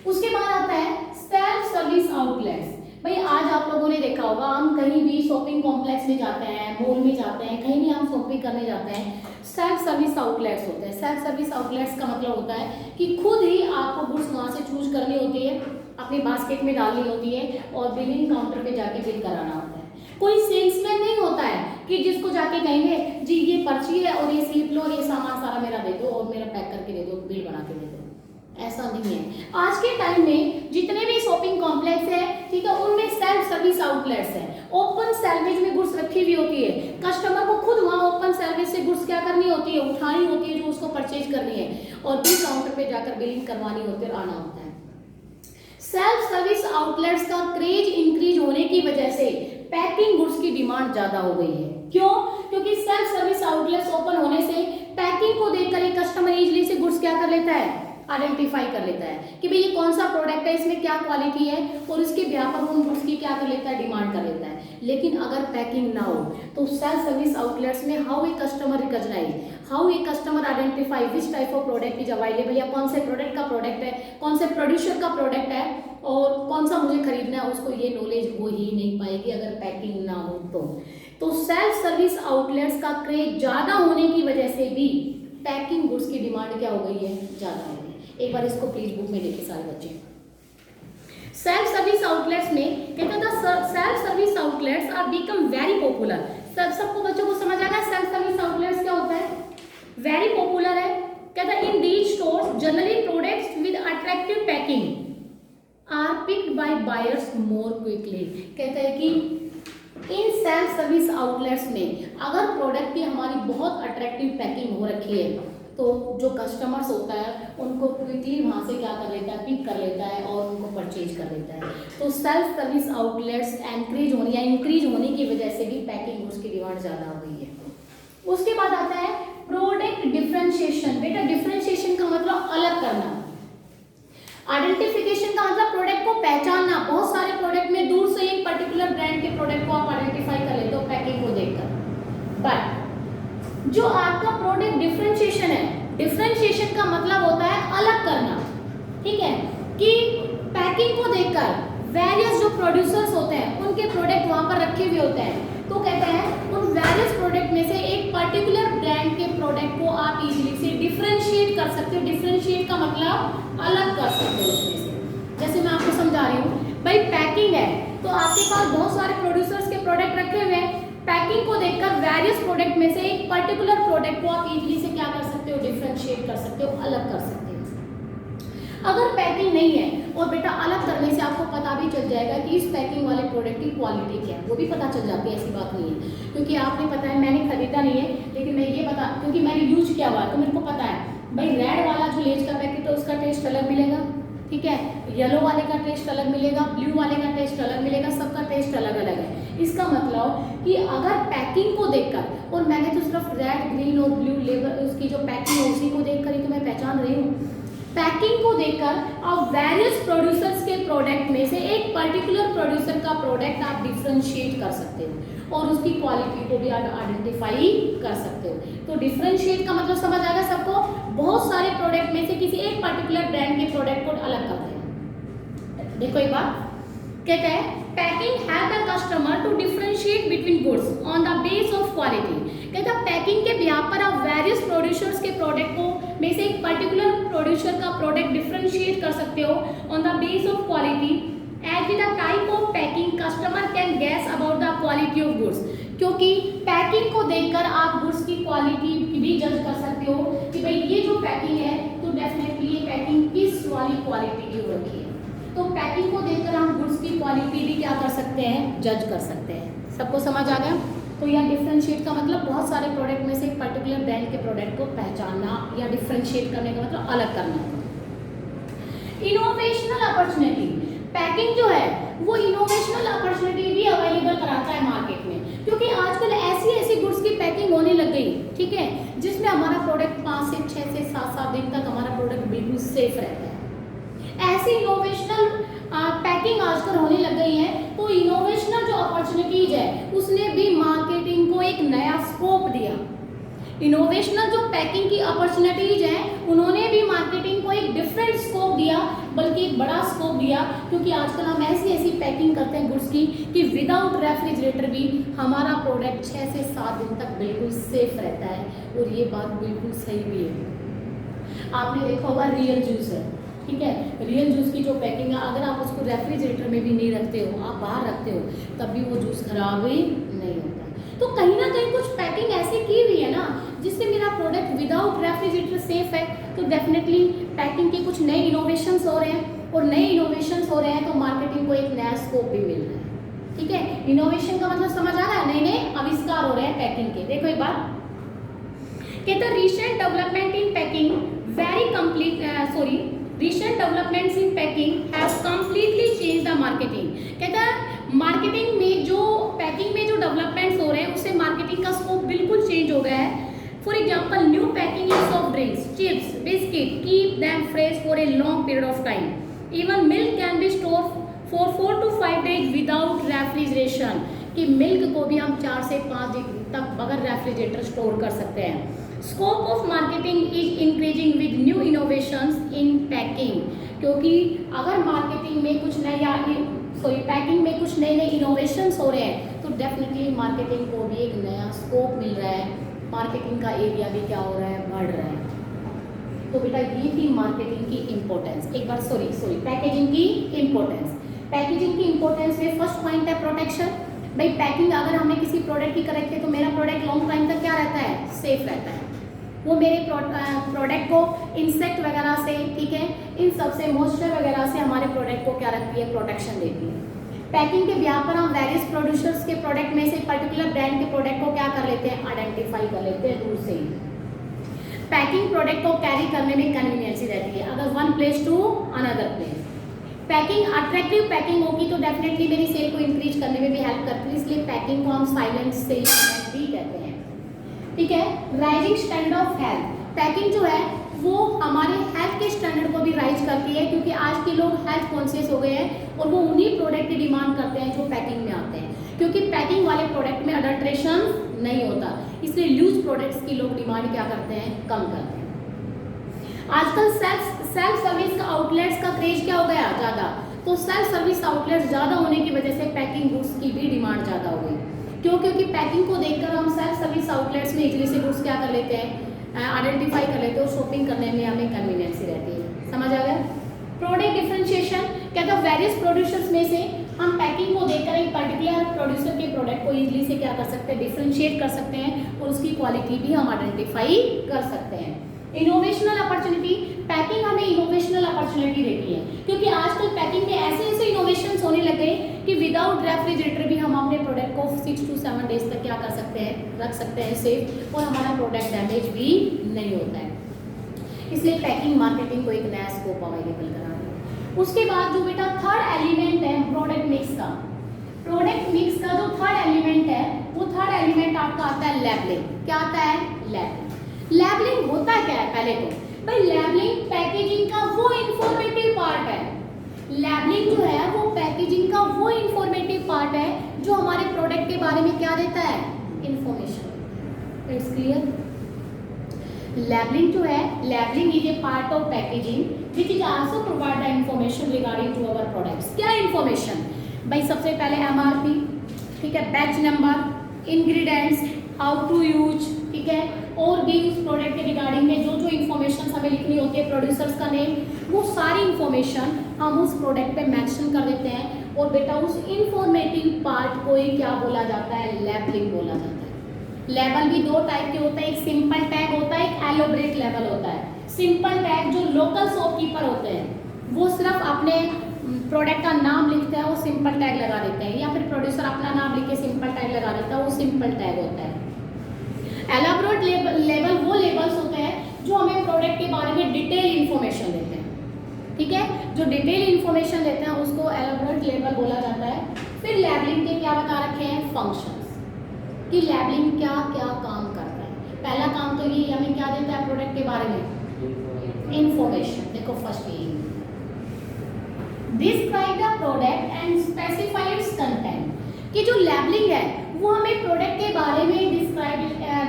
Speaker 1: उसके बाद आता है सेल्फ सर्विस आउटलेट्स। भाई आज आप लोगों ने देखा होगा, हम कहीं भी शॉपिंग कॉम्प्लेक्स में जाते हैं, मॉल में जाते हैं, कहीं भी हम शॉपिंग करने जाते हैं, सेल्फ सर्विस आउटलेट्स होते हैं। सेल्फ सर्विस आउटलेट्स का मतलब होता है कि खुद ही आपको गुड्स वहाँ से चूज करनी होती है, अपने बास्केट में डालनी होती है और बिलिंग काउंटर पे जाके बिल कराना होता है। कोई सेल्समैन नहीं होता है कि जिसको जाके कहेंगे जी ये पर्ची है और ये स्लिप लो और ये सामान सारा मेरा दे दो और मेरा पैक करके दे दो, बिल बना के दे दो। ऐसा नहीं है। आज के टाइम में जितने भी शॉपिंग कॉम्प्लेक्स है, ठीक है, उनमें सेल्फ सर्विस आउटलेट्स है। ओपन सैलवेज में गुड्स रखी हुई होती है, कस्टमर को खुद वहाँ ओपन सैलवेज से गुड्स क्या करनी होती है, उठानी होती है जो उसको परचेज करनी है और बिल काउंटर पे जाकर बिलिंग करवानी होती है और आना होता है। सेल्फ सर्विस आउटलेट्स का क्रेज इंक्रीज होने की वजह से पैकिंग गुड्स की डिमांड ज्यादा हो गई है। क्यों? क्योंकि सेल्फ सर्विस आउटलेट्स ओपन होने से पैकिंग को देखकर एक कस्टमर इजीली से गुड्स क्या कर लेता है, आइडेंटिफाई कर लेता है कि भाई ये कौन सा प्रोडक्ट है, इसमें क्या क्वालिटी है और इसके ब्याह पर उन गुड्स की क्या कर लेता है, डिमांड कर लेता है। लेकिन अगर पैकिंग ना हो तो सेल्फ सर्विस आउटलेट्स में how a customer recognise, how a customer identify which type of product is available, या कौन से प्रोडक्ट का प्रोडक्ट है, कौन से प्रोड्यूसर का प्रोडक्ट है और कौन सा मुझे खरीदना है, उसको ये नॉलेज वो ही नहीं पाएगी अगर पैकिंग ना हो तो सेल्फ सर्विस आउटलेट्स का क्रेज ज्यादा होने की वजह से भी पैकिंग गुड्स की डिमांड क्या हो गई है, ज्यादा हो गई। एक बार इसको प्लीज बुक में लिखिए सारे बच्चे। सेल्फ सर्विस आउटलेट्स में कहता था self service outlets are become very popular. सबको बच्चों को समझ आ गया सेल्फ सर्विस आउटलेट्स क्या होता है, वेरी पॉपुलर है। कहता है in these stores generally products with attractive packing are picked by buyers more quickly. कहता है कि इन सेल्फ सर्विस आउटलेट्स में अगर प्रोडक्ट की हमारी बहुत अट्रैक्टिव पैकिंग हो रखी है तो जो कस्टमर्स होता है उनको क्विकली वहाँ से क्या कर लेता है, पिक कर लेता है और उनको परचेज कर लेता है। तो सेल्फ सर्विस आउटलेट्स इंक्रीज होने की वजह से भी पैकिंग गुड्स की डिमांड ज़्यादा हो गई है। उसके बाद आता है प्रोडक्ट डिफरेंशिएशन। बेटा डिफरेंशिएशन का मतलब अलग करना, आइडेंटिफिकेशन का मतलब प्रोडक्ट को पहचानना। बहुत सारे प्रोडक्ट में दूर से एक पर्टिकुलर ब्रांड के प्रोडक्ट को आप आइडेंटिफाई कर लेते हो पैकिंग को देखकर, बट जो आपका प्रोडक्ट डिफरेंशिएशन है, डिफरेंशिएशन का मतलब होता है अलग करना, ठीक है, कि पैकिंग को देखकर वेरियस जो प्रोड्यूसर्स होते हैं उनके प्रोडक्ट वहां पर रखे हुए होते हैं, तो कहते हैं उन वेरियस प्रोडक्ट में से एक पर्टिकुलर ब्रांड के प्रोडक्ट को आप इजीली से डिफरेंशिएट कर सकते हो। डिफरेंशिएट का मतलब अलग कर सकते हो उसमें से। जैसे मैं आपको समझा रही हूँ, भाई पैकिंग है तो आपके पास बहुत सारे प्रोड्यूसर्स के प्रोडक्ट रखे हुए हैं, पैकिंग को देखकर वेरियस प्रोडक्ट में से एक पर्टिकुलर प्रोडक्ट को आप इजीली से क्या कर सकते हो, डिफरेंशिएट कर सकते हो, अलग कर सकते हो। अगर पैकिंग नहीं है और बेटा अलग करने से आपको पता भी चल जाएगा कि इस पैकिंग वाले प्रोडक्ट की क्वालिटी क्या है, वो भी पता चल जाती है, ऐसी बात नहीं है। क्योंकि आपने पता है मैंने खरीदा नहीं है लेकिन मैं ये बता, क्योंकि मैंने यूज किया हुआ तो मेरे को पता है भाई रेड वाला जो लेज का पैकेट है उसका टेस्ट अलग मिलेगा, ठीक है, येलो वाले का टेस्ट अलग मिलेगा, ब्लू वाले का टेस्ट अलग मिलेगा, सबका टेस्ट अलग अलग है। इसका मतलब कि अगर पैकिंग को देखकर, और मैंने तो सिर्फ रेड ग्रीन और ब्लू लेबल उसकी जो पैकिंग है उसी को देखकर ही तो मैं पहचान रही हूँ, पैकिंग को देखकर आप वेरियस प्रोड्यूसर्स के प्रोडक्ट में से एक पर्टिकुलर प्रोड्यूसर का प्रोडक्ट आप डिफरेंशिएट कर सकते हो और उसकी क्वालिटी को भी आप आइडेंटिफाई कर सकते हो। तो डिफरेंशिएट का मतलब समझ आएगा सबको, बहुत सारे प्रोडक्ट में से किसी एक पर्टिकुलर ब्रांड के प्रोडक्ट को अलग करते हैं। देखो एक बात कहते हैं packing help the customer to differentiate between goods on the base of quality. कहता है पैकिंग के बिहाफ पर आप वेरियस प्रोड्यूसर्स के प्रोडक्ट को में से एक पर्टिकुलर प्रोड्यूसर का प्रोडक्ट डिफरेंशिएट कर सकते हो on the base of quality. As the type of packing customer can guess about the quality of goods. क्योंकि पैकिंग को देखकर आप गुड्स की क्वालिटी भी जज कर सकते हो कि भाई ये जो पैकिंग है तो डेफिनेटली ये पैकिंग किस वाली क्वालिटी की हो रखी है। तो पैकिंग को देखकर हम गुड्स की क्वालिटी भी क्या कर सकते हैं, जज कर सकते हैं। सबको समझ आ गया? तो यह डिफरेंशिएट का मतलब बहुत सारे प्रोडक्ट में से एक पर्टिकुलर ब्रांड के प्रोडक्ट को पहचानना या डिफरेंशिएट करने का मतलब अलग करना। इनोवेशनल अपॉर्चुनिटी, पैकिंग जो है वो इनोवेशनल अपॉर्चुनिटी भी अवेलेबल कराता है मार्केट में, क्योंकि आजकल ऐसी ऐसी गुड्स की पैकिंग होने लग गई, ठीक है, जिसमें हमारा प्रोडक्ट 5 से 6 से 7 दिन तक हमारा प्रोडक्ट बिल्कुल सेफ रहता है। ऐसी इनोवेशनल पैकिंग आजकल होने लग गई है, तो इनोवेशनल जो अपॉर्चुनिटीज है उसने भी मार्केटिंग को एक नया स्कोप दिया। इनोवेशनल जो पैकिंग की अपॉर्चुनिटीज हैं उन्होंने भी मार्केटिंग को एक डिफरेंट स्कोप दिया, बल्कि एक बड़ा स्कोप दिया, क्योंकि आजकल हम ऐसी ऐसी पैकिंग करते हैं गुड्स की कि विदाउट रेफ्रिजरेटर भी हमारा प्रोडक्ट 6 से 7 दिन तक बिल्कुल सेफ रहता है, और ये बात बिल्कुल सही भी है। आपने देखा होगा रियल जूस है, ठीक है, रियल जूस की जो पैकिंग है, अगर आप उसको रेफ्रिजरेटर में भी नहीं रखते हो, आप बाहर रखते हो, तब भी वो जूस खराब ही नहीं होता। तो कहीं ना कहीं कुछ पैकिंग ऐसी की हुई है ना जिससे मेरा प्रोडक्ट विदाउट रेफ्रिजरेटर सेफ है, तो डेफिनेटली पैकिंग के कुछ नए इनोवेशंस हो रहे हैं, और नए इनोवेशंस हो रहे हैं तो मार्केटिंग को एक नया स्कोप भी मिल रहा है, ठीक है। इनोवेशन का मतलब समझ आ रहा है, नए नए आविष्कार हो रहे हैं पैकिंग के। देखो एक बार कहते recent development in packing very complete recent developments in packing have completely changed the marketing। कहता है मार्केटिंग में जो पैकिंग में जो डेवलपमेंट्स हो रहे हैं उससे मार्केटिंग का स्कोप बिल्कुल चेंज हो गया है। For example new packing in soft drinks, chips, biscuit keep them fresh for a long period of time. Even milk can be store for 4 to 5 days without refrigeration, कि milk को भी हम 4 से 5 दिन तक बगैर रेफ्रिजरेटर स्टोर कर सकते हैं। Scope of marketing is increasing with new innovations in packing, क्योंकि अगर मार्केटिंग में कुछ नया पैकिंग में कुछ नए नए इनोवेशंस हो रहे हैं तो डेफिनेटली मार्केटिंग को भी एक नया स्कोप मिल रहा है, मार्केटिंग का एरिया भी क्या हो रहा है, बढ़ रहा है। तो बेटा ये थी मार्केटिंग की इम्पोर्टेंस। एक बार पैकेजिंग की इम्पोर्टेंस। पैकेजिंग की इम्पोर्टेंस में फर्स्ट पॉइंट है प्रोटेक्शन। भाई पैकिंग अगर हमने किसी प्रोडक्ट की करेक्ट है तो मेरा प्रोडक्ट लॉन्ग टाइम तक क्या रहता है, सेफ रहता है। वो मेरे प्रोडक्ट को इंसेक्ट वगैरह से, ठीक है, इन सब से, मॉइस्चर वगैरह से हमारे प्रोडक्ट को क्या रखती है, प्रोटेक्शन देती है। पैकिंग के ब्याह पर हम वेरियस प्रोड्यूसर्स के प्रोडक्ट में से पर्टिकुलर ब्रांड के प्रोडक्ट को क्या कर लेते हैं, आइडेंटिफाई कर लेते हैं दूर से ही। पैकिंग प्रोडक्ट को कैरी करने में कन्वीनियंस रहती है, अगर one place to another place. Packing attractive packing होगी तो डेफिनेटली मेरी सेल को इंक्रीज करने में भी हेल्प करती है, इसलिए पैकिंग को हम साइलेंट सेल भी कहते हैं, ठीक है। Rising standard of health, packing जो है वो हमारे हेल्थ के स्टैंडर्ड को भी राइज करती है, क्योंकि आज के लोग हेल्थ कॉन्शियस हो गए हैं और वो उन्हीं प्रोडक्ट की डिमांड करते हैं जो पैकिंग में आते हैं, क्योंकि पैकिंग वाले प्रोडक्ट में अडल्ट्रेशन नहीं होता, इसलिए लूज प्रोडक्ट्स की लोग डिमांड क्या करते हैं, कम करते हैं। आजकल सेल्फ सर्विस का आउटलेट्स का क्रेज क्या हो गया, ज़्यादा, तो सेल्फ सर्विस आउटलेट्स ज़्यादा होने की वजह से पैकिंग गुड्स की भी डिमांड ज़्यादा हो गई। क्यों, क्योंकि पैकिंग को देखकर हम सेल्फ सर्विस आउटलेट्स में इजली से गुड्स क्या कर लेते हैं, आइडेंटिफाई कर लेते हैं, और शॉपिंग करने में हमें कन्वीनियंस रहती है। समझ आ गया। प्रोडक्ट डिफरेंशिएशन, कहता है वेरियस प्रोड्यूसर्स में से हम पैकिंग को देखकर एक पर्टिकुलर प्रोड्यूसर के प्रोडक्ट को इजली से क्या कर सकते हैं, डिफरेंशिएट कर सकते हैं, और उसकी क्वालिटी भी हम आइडेंटिफाई कर सकते हैं। इनोवेशनल अपॉर्चुनिटी, पैकिंग हमें इनोवेशनल अपॉर्चुनिटी देती है, क्योंकि आजकल पैकिंग में ऐसे ऐसे इनोवेशंस होने लगे कि विदाउट रेफ्रिजरेटर भी हम अपने प्रोडक्ट को 6 to 7 डेज तक क्या कर सकते हैं, रख सकते हैं सेफ, और हमारा प्रोडक्ट डैमेज भी नहीं होता है। इसलिए पैकिंग मार्केटिंग को एक नया स्कोप अवेलेबल करा रही है। उसके बाद जो बेटा थर्ड एलिमेंट है प्रोडक्ट मिक्स का, प्रोडक्ट मिक्स का जो थर्ड एलिमेंट है वो थर्ड एलिमेंट आपका आता है लेबलिंग। क्या आता है, लेबलिंग। लेबलिंग होता क्या है, पहले तो भाई लेबलिंग पैकेजिंग का वो इंफॉर्मेटिव पार्ट है। लेबलिंग जो है वो पैकेजिंग का वो इंफॉर्मेटिव पार्ट है जो हमारे प्रोडक्ट के बारे में क्या देता है, इंफॉर्मेशन। It's clear. लेबलिंग जो है, labelling is a part of packaging which is also provide the information regarding to our products. क्या इंफॉर्मेशन, भाई सबसे पहले एमआरपी, ठीक है, batch number, ingredients, how to use, ठीक है, और भी उस प्रोडक्ट के रिगार्डिंग में जो जो इन्फॉर्मेशन हमें लिखनी होती है, प्रोड्यूसर्स का नेम, वो सारी इन्फॉर्मेशन हम उस प्रोडक्ट पे मेंशन कर देते हैं, और बेटा उस इंफॉर्मेटिव पार्ट को ही क्या बोला जाता है, लेबलिंग बोला जाता है। लेबल भी दो टाइप के होते हैं, एक सिंपल टैग होता है, एक एलोबरेट लेबल होता है। सिंपल टैग जो लोकल शॉपकीपर होते हैं वो सिर्फ अपने प्रोडक्ट का नाम लिखते हैं, वो सिंपल टैग लगा देते हैं, या फिर प्रोड्यूसर अपना नाम लिख के सिंपल टैग लगा देता है, वो सिंपल टैग होता है। एलाबोरेट लेबल वो लेबल्स होते हैं जो हमें प्रोडक्ट के बारे में डिटेल इंफॉर्मेशन देते हैं, ठीक है, जो डिटेल इंफॉर्मेशन देते हैं उसको एलाबोरेट लेबल बोला जाता है। फिर लेबलिंग के क्या बता रखे हैं फंक्शंस, कि लेबलिंग क्या क्या काम करता है। पहला काम तो ये हमें क्या देता है प्रोडक्ट के बारे में इंफॉर्मेशन। देखो फर्स्ट ये describe the product and specify it's content, कि जो लेबलिंग है वो हमें प्रोडक्ट के बारे में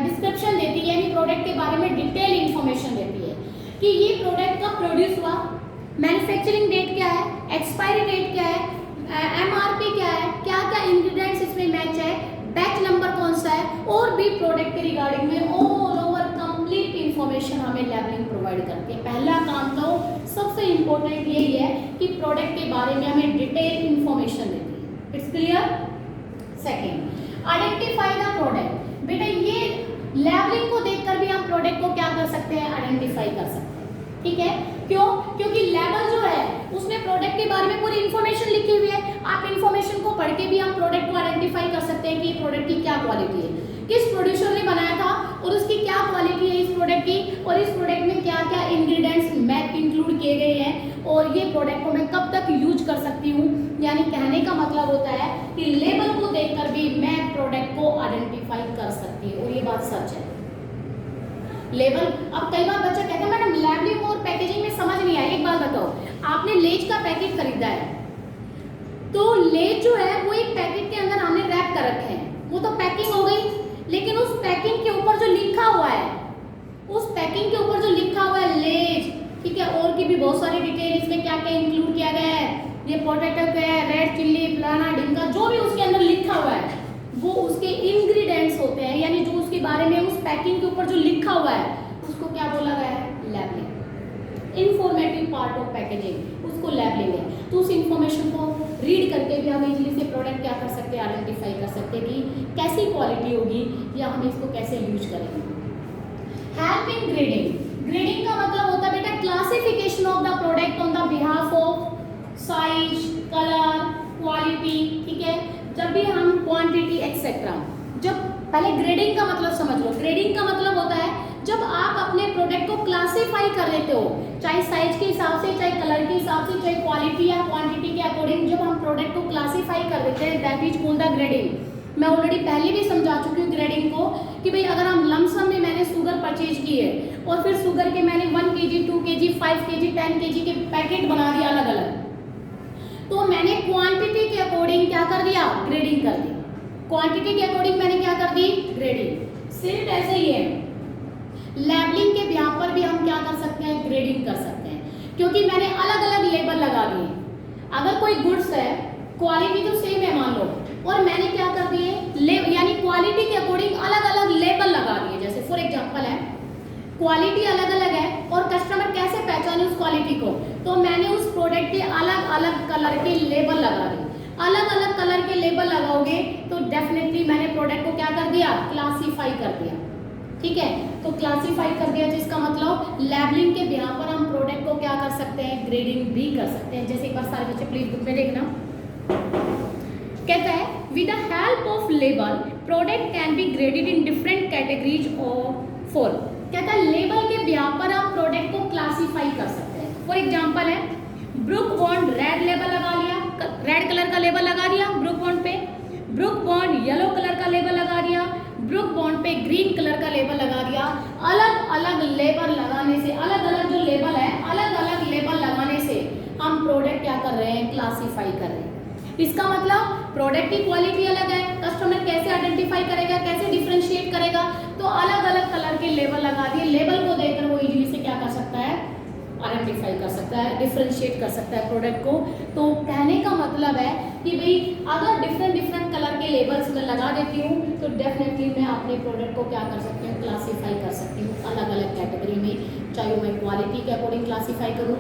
Speaker 1: डिस्क्रिप्शन देती है, यानी प्रोडक्ट के बारे में डिटेल इंफॉर्मेशन देती है कि ये प्रोडक्ट कब प्रोड्यूस हुआ, मैन्युफैक्चरिंग डेट क्या है, एक्सपायरी डेट क्या है, एमआरपी क्या है, क्या क्या इंग्रेडिएंट्स इसमें मैच है, बैच नंबर कौन सा है, और भी प्रोडक्ट के रिगार्डिंग में ऑल ओवर कंप्लीट इंफॉर्मेशन हमें लेबलिंग प्रोवाइड करती है। पहला काम तो सबसे इंपॉर्टेंट यही है कि प्रोडक्ट के बारे में हमें डिटेल इंफॉर्मेशन देती है। It's clear. Second identify the product. बेटा ये लेबलिंग को देखकर भी हम प्रोडक्ट को क्या कर सकते हैं आइडेंटिफाई कर सकते हैं। ठीक है, क्यों? क्योंकि लेबल जो है उसमें प्रोडक्ट के बारे में पूरी इंफॉर्मेशन लिखी हुई है। आप इंफॉर्मेशन को पढ़ के भी हम प्रोडक्ट को आइडेंटिफाई कर सकते हैं कि प्रोडक्ट की क्या क्वालिटी है, किस प्रोड्यूसर ने बनाया था और उसकी क्या क्वालिटी है इस प्रोडक्ट की, और इस प्रोडक्ट में क्या क्या इंग्रेडिएंट्स में इंक्लूड किए गए हैं, और ये प्रोडक्ट को मैं कब तक यूज कर सकती हूँ। यानी कहने का मतलब होता है कि लेबल को देखकर भी मैं प्रोडक्ट को आइडेंटिफाई कर सकती हूँ, और ये बात सच है। लेबल, अब कई बार बच्चा कहता है मैडम लेबलिंग और पैकेजिंग में समझ नहीं आया। एक बात बताओ, आपने लेज का पैकेट खरीदा है, तो लेज जो है वो एक पैकेट के अंदर हमने रैप कर रखे हैं, वो तो पैकिंग हो गई, लेकिन उस पैकिंग के ऊपर जो लिखा हुआ है, उस पैकिंग के ऊपर जो लिखा हुआ है लेज, ठीक है, और की भी बहुत सारी डिटेल इसमें क्या क्या इंक्लूड किया गया है, ये पोटैटो है, रेड चिल्ली, फलाना ढिमका, जो भी उसके अंदर लिखा हुआ है वो उसके इंग्रेडिएंट्स होते हैं, यानी जो उसके बारे में उस पैकिंग के ऊपर जो लिखा हुआ है उसको क्या बोला गया है labelling. Informative part of packaging उसको लेबलिंग है। तो उस इंफॉर्मेशन को रीड करके भी हम इजीली से प्रोडक्ट क्या कर सकते हैं आइडेंटिफाई कर सकते हैं कि कैसी क्वालिटी होगी या हम इसको कैसे यूज करेंगे। Help in grading. ग्रेडिंग का मतलब होता है बेटा classification of the product on the behalf of size, colour, quality. ठीक है, जब भी हम क्वांटिटी एक्सेट्रा, जब पहले ग्रेडिंग का मतलब समझ लो। ग्रेडिंग का मतलब होता है जब आप अपने प्रोडक्ट को क्लासिफाई कर लेते हो, चाहे साइज के हिसाब से, चाहे कलर के हिसाब से, चाहे क्वालिटी या क्वांटिटी के अकॉर्डिंग, जब हम प्रोडक्ट को क्लासिफाई कर देते हैं that is called the grading. मैं ऑलरेडी पहले भी समझा चुकी हूँ ग्रेडिंग को कि भाई अगर हम लमसम में मैंने शुगर परचेज की है और फिर शुगर के मैंने 1 kg, 2 kg, 5 kg, 10 kg के पैकेट बना दिया अलग अलग, तो मैंने क्वांटिटी के अकॉर्डिंग क्या कर दिया ग्रेडिंग कर दी। क्वांटिटी के अकॉर्डिंग मैंने क्या कर दी ग्रेडिंग। सिर्फ ऐसे ही है लेबलिंग के बिहाफ पर भी हम क्या कर सकते हैं ग्रेडिंग कर सकते हैं, क्योंकि मैंने अलग अलग लेबल लगा दिए। अगर कोई गुड्स है क्वालिटी तो सेम है मान लो, और मैंने क्या कर दिए यानी क्वालिटी के अकॉर्डिंग अलग अलग लेबल लगा दिए। जैसे फॉर एग्जांपल है क्वालिटी अलग अलग है और कस्टमर कैसे पहचाने उस क्वालिटी को, तो मैंने उस प्रोडक्ट के अलग अलग कलर के लेबल लगा दिए। अलग अलग कलर के लेबल लगाओगे तो डेफिनेटली मैंने प्रोडक्ट को क्या कर दिया क्लासीफाई कर दिया। ठीक है, तो क्लासीफाई कर दिया जिसका मतलब लेबलिंग के बिहाफ पर हम प्रोडक्ट को क्या कर सकते हैं ग्रेडिंग भी कर सकते हैं। जैसे एक बार सारे बच्चे प्लीज बुक में देखना, कहता है with the help of label product can be graded in different categories और फॉर। कहता है लेबल के बिहाफ पर आप प्रोडक्ट को क्लासीफाई कर सकते हैं। फॉर एग्जांपल है ब्रुक बॉन्ड रेड लेबल लगा लिया, रेड कलर का लेबल लगा दिया ब्रुक बॉन्ड पे, ब्रुक बॉन्ड येलो कलर का लेबल लगा दिया, ब्रुक बॉन्ड पे ग्रीन कलर का लेबल लगा दिया। अलग अलग लेबल लगाने से, अलग अलग जो लेबल है अलग अलग लेबल लगाने से हम प्रोडक्ट क्या कर रहे हैं क्लासीफाई कर रहे हैं। इसका मतलब प्रोडक्ट की क्वालिटी अलग है, कस्टमर कैसे आइडेंटिफाई करेगा, कैसे डिफरेंशिएट करेगा, तो अलग अलग कलर के लेबल लगा दिए। लेबल को देखकर वो इजीली से क्या कर सकता है आइडेंटिफाई कर सकता है, डिफरेंशिएट कर सकता है प्रोडक्ट को। तो कहने का मतलब है कि भाई अगर डिफरेंट डिफरेंट कलर के लेबल्स मैं लगा देती हूँ तो डेफिनेटली मैं अपने प्रोडक्ट को क्या कर सकती हूँ क्लासीफाई कर सकती हूँ अलग अलग कैटेगरी में, चाहे मैं क्वालिटी के अकॉर्डिंग क्लासीफाई करूँ,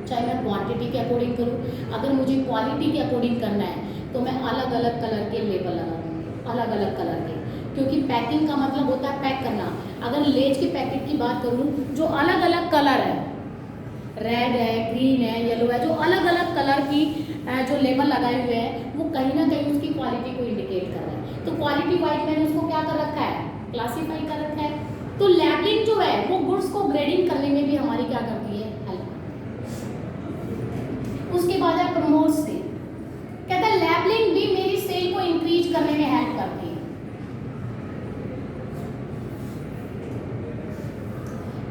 Speaker 1: चाहे मैं क्वांटिटी के अकॉर्डिंग करूँ। अगर मुझे क्वालिटी के अकॉर्डिंग करना है तो मैं अलग अलग कलर के लेबल लगा दूँगी, अलग अलग कलर के, क्योंकि पैकिंग का मतलब होता है पैक करना। अगर लेज के पैकेट की बात करूँ जो अलग अलग कलर है, रेड है, ग्रीन है, येलो है, जो अलग अलग कलर की जो लेबल लगाए हुए हैं वो कहीं ना कहीं उसकी क्वालिटी को इंडिकेट कर रहा है। तो क्वालिटी वाइज मैंने उसको क्या कर रखा है क्लासीफाई कर रखा है। तो लेबलिंग जो है वो गुड्स को ग्रेडिंग करने में भी हमारी क्या करती है हेल्प। Promote cell. कहता है लेबलिंग भी मेरी सेल को इंक्रीज करने में हेल्प करती है।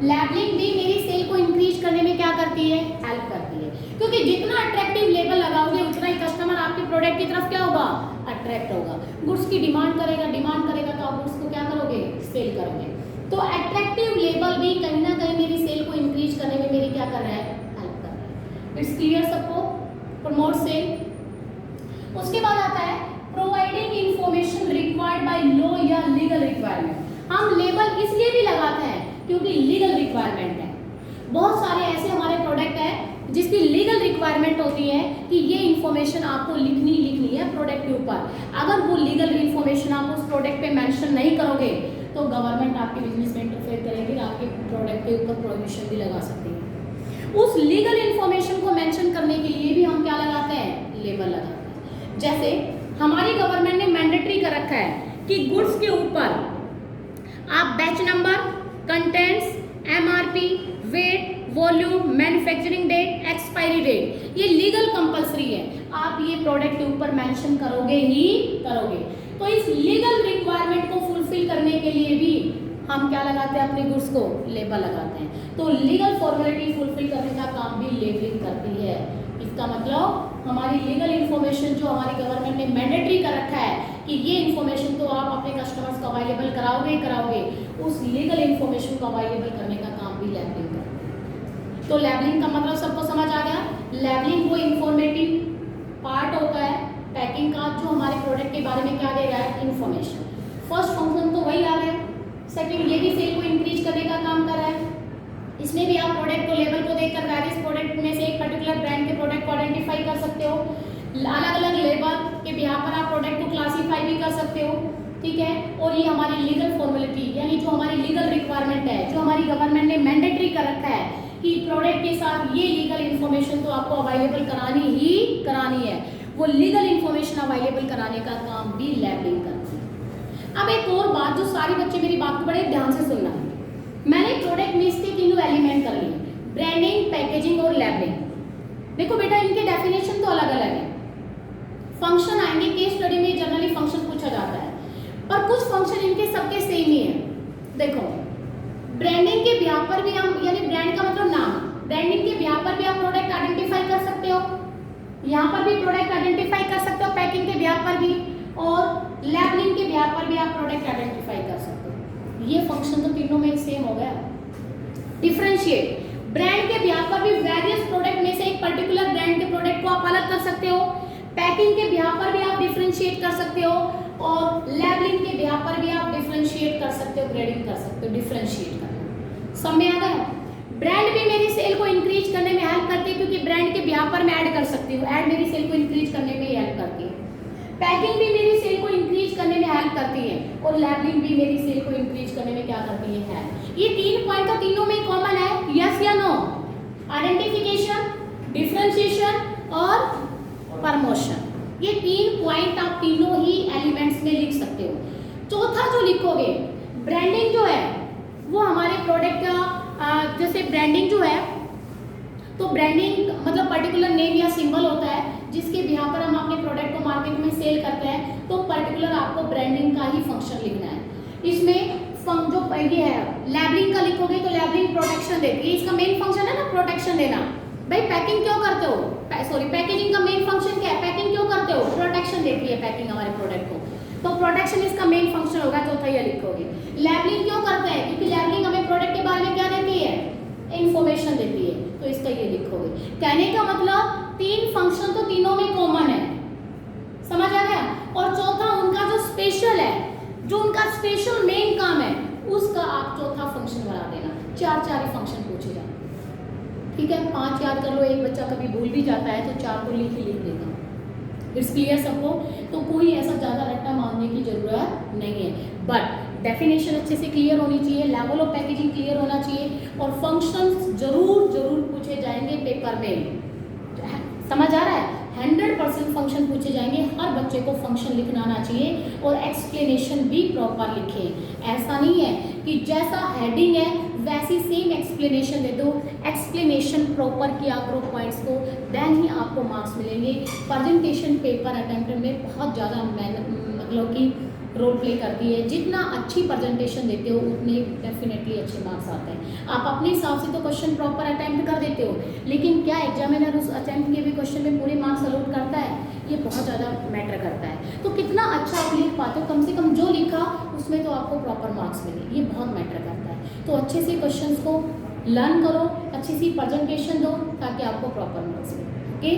Speaker 1: लेबलिंग भी मेरी सेल को इंक्रीज करने में क्या करती है, हेल्प करती है, क्योंकि जितना अट्रैक्टिव लेबल लगाओगे उतना ही कस्टमर आपके प्रोडक्ट की तरफ क्या होगा, अट्रैक्ट होगा। गुड्स की डिमांड करेगा तो आप गुड्स को क्या करोगे, सेल करोगे। तो अट्रैक्टिव लेबल भी कहीं ना कहीं मेरी सेल को इंक्रीज करने में मेरी क्या कर रहा है, हेल्प कर रहा है। इट्स क्लियर सबको, प्रमोट सेल। उसके बाद आता है providing information required by law या लीगल रिक्वायरमेंट। हम लेबल इसलिए भी लगाते हैं क्योंकि लीगल रिक्वायरमेंट है। बहुत सारे ऐसे हमारे प्रोडक्ट हैं जिसकी लीगल रिक्वायरमेंट होती है कि ये इंफॉर्मेशन आपको लिखनी है प्रोडक्ट के ऊपर। अगर वो लीगल इंफॉर्मेशन आप उस प्रोडक्ट पे मेंशन नहीं करोगे तो गवर्नमेंट आपके बिजनेस में इंटरफेयर करेगी, आपके प्रोडक्ट के ऊपर प्रोहिबिशन भी लगा सकती है। उस लीगल इंफॉर्मेशन को मेंशन करने के लिए भी हम क्या लगाते हैं, लेबल लगाते हैं। जैसे हमारी गवर्नमेंट ने मैंडेटरी कर रखा है कि गुड्स के ऊपर आप batch number, contents, MRP, weight, volume, manufacturing date, expiry date, ये लीगल कंपलसरी है। आप ये प्रोडक्ट के ऊपर मेंशन करोगे ही करोगे। तो इस लीगल रिक्वायरमेंट को फुलफिल करने के लिए भी हम क्या लगाते हैं, अपने गुड्स को लेबल लगाते हैं। तो लीगल फॉर्मेलिटी फुलफिल करने का काम भी लेबलिंग करती है। इसका मतलब हमारी लीगल इंफॉर्मेशन जो हमारी गवर्नमेंट ने मैंडेटरी कर रखा है कि ये इंफॉर्मेशन तो आप अपने कस्टमर्स को अवेलेबल कराओगे, उस लीगल इंफॉर्मेशन को अवेलेबल करने का काम भी लेबलिंग करती है। तो लेबलिंग का मतलब सबको समझ आ गया। लेबलिंग वो इंफॉर्मेटिव पार्ट होता है पैकिंग का जो हमारे प्रोडक्ट के बारे में क्या दे रहा है, इंफॉर्मेशन। फर्स्ट फंक्शन तो वही आ गया। सेकंड, ये भी सेल को इंक्रीज करने का काम कर रहा है। इसमें भी आप प्रोडक्ट को लेबल को देखकर वेरियस प्रोडक्ट में से एक पर्टिकुलर ब्रांड के प्रोडक्ट को आइडेंटिफाई कर सकते हो। अलग अलग लेबल के बिहार पर आप प्रोडक्ट को क्लासीफाई भी कर सकते हो, ठीक है। और ये हमारी लीगल फॉर्मेलिटी यानी जो हमारी लीगल रिक्वायरमेंट है, जो हमारी गवर्नमेंट ने मैंडेटरी कर रखा है कि प्रोडक्ट के साथ ये लीगल इन्फॉर्मेशन तो आपको अवेलेबल करानी है, वो लीगल इन्फॉर्मेशन अवेलेबल कराने का काम भी लेबलिंग करती है। अब एक और बात, जो सारे बच्चे मेरी बात को बड़े ध्यान से सुनना। मैंने प्रोडक्ट में इसके तीनों एलिमेंट कर लिए, ब्रांडिंग, पैकेजिंग और लेबलिंग। देखो बेटा, इनके डेफिनेशन तो अलग अलग है। फंक्शन आएंगे, केस स्टडी में जनरली फंक्शन पूछा जाता है, पर कुछ फंक्शन इनके सबके सेम ही है। देखो, ब्रांडिंग के बिहाफ पर भी हम, यानी ब्रांड का मतलब नाम, ब्रांडिंग के बिहाफ पर भी आप प्रोडक्ट आइडेंटिफाई कर सकते हो, यहाँ पर भी प्रोडक्ट आइडेंटिफाई कर सकते हो पैकिंग के बिहाफ पर भी, और लेबलिंग के बिहाफ पर भी आप प्रोडक्ट आइडेंटिफाई कर सकते हो। ये फंक्शन तो तीनों में एक सेम हो गया। डिफरेंशिएट, ब्रांड के बिहाफ पर भी वेरियस प्रोडक्ट में से एक पर्टिकुलर ब्रांड के प्रोडक्ट को आप अलग कर सकते हो, पैकिंग के बिहाफ पर भी आप डिफरेंशिएट कर सकते हो, और लेबलिंग के बिहाफ पर भी आप डिफरेंशिएट कर सकते हो, ग्रेडिंग कर सकते हो, डिफरेंशिएट करना। समझ में आ गया। ब्रांड भी मेरी सेल को इंक्रीज करने में हेल्प करती है, क्योंकि ब्रांड के बिहाफ पर मैं ऐड कर सकती हूँ, ऐड मेरी सेल को इंक्रीज करने में हेल्प करती है। पैकिंग भी मेरी सेल को इंक्रीज करने में हेल्प करती है, और लेबलिंग भी मेरी सेल को इंक्रीज करने में क्या करती है। ये तीन पॉइंट तो तीनों में कॉमन है, यस या नो? आइडेंटिफिकेशन, डिफरेंशिएशन और प्रमोशन, ये तीन पॉइंट आप तीनों ही एलिमेंट्स में लिख सकते हो। चौथा जो लिखोगे, ब्रांडिंग जो है वो हमारे प्रोडक्ट का, जैसे ब्रांडिंग जो है, तो ब्रांडिंग मतलब पर्टिकुलर नेम या सिंबल होता है जिसके बिहाफ पर हम अपने प्रोडक्ट को मार्केट में सेल करते हैं। तो पर्टिकुलर आपको ब्रांडिंग का ही फंक्शन लिखना है। इसमें जो ये है लेबलिंग का लिखोगे तो लेबलिंग प्रोटेक्शन देती है, इसका मेन फंक्शन है ना प्रोटेक्शन देना। भाई पैकिंग क्यों करते हो, सॉरी पैकेजिंग का मेन फंक्शन क्या है, पैकिंग क्यों करते हो, प्रोटेक्शन देती है पैकिंग हमारे प्रोडक्ट को, तो प्रोटेक्शन इसका मेन फंक्शन होगा। चौथा ये लिखोगे। लेबलिंग क्यों करते हैं, क्योंकि लेबलिंग हमें प्रोडक्ट के बारे में क्या देती है, इंफॉर्मेशन देती है, तो इसका ये लिखोगे। कहने का मतलब तीन फंक्शन तो तीनों में कॉमन है, समझ आ गया। और चौथा उनका जो स्पेशल है, जो उनका स्पेशल मेन काम है, उसका आप चौथा फंक्शन बना देना। चार फंक्शन पूछे जाते, ठीक है। 5 याद कर लो, एक बच्चा कभी भूल भी जाता है तो 4 को लिख देगा। इट्स क्लियर सबको। तो कोई ऐसा ज़्यादा रट्टा मारने की जरूरत नहीं है, बट डेफिनेशन अच्छे से क्लियर होनी चाहिए, लेवल ऑफ पैकेजिंग क्लियर होना चाहिए, और फंक्शंस जरूर पूछे जाएंगे पेपर में। समझ आ रहा है? 100% फंक्शन पूछे जाएंगे। हर बच्चे को फंक्शन लिखना आना चाहिए और एक्सप्लेनेशन भी प्रॉपर लिखें। ऐसा नहीं है कि जैसा हेडिंग है वैसी सेम एक्सप्लेनेशन दे दो, एक्सप्लेनेशन प्रॉपर किया करो पॉइंट्स को, देन ही आपको मार्क्स मिलेंगे। प्रेजेंटेशन पेपर अटेम्प्ट में बहुत ज़्यादा मतलब कि रोल प्ले करती है। जितना अच्छी प्रेजेंटेशन देते हो उतने डेफिनेटली अच्छे मार्क्स आते हैं। आप अपने हिसाब से तो क्वेश्चन प्रॉपर अटेम्प्ट कर देते हो, लेकिन क्या एग्जामिनर उस अटेम्प्ट के भी क्वेश्चन में पूरे मार्क्स अलॉट करता है? ये बहुत ज़्यादा मैटर करता है। तो कितना अच्छा आप लिख पाते हो, कम से कम जो लिखा उसमें तो आपको प्रॉपर मार्क्स मिले, ये बहुत मैटर करता है। तो अच्छे से क्वेश्चन को लर्न करो, अच्छी सी प्रेजेंटेशन दो ताकि आपको प्रॉपर मार्क्स मिले। ओके।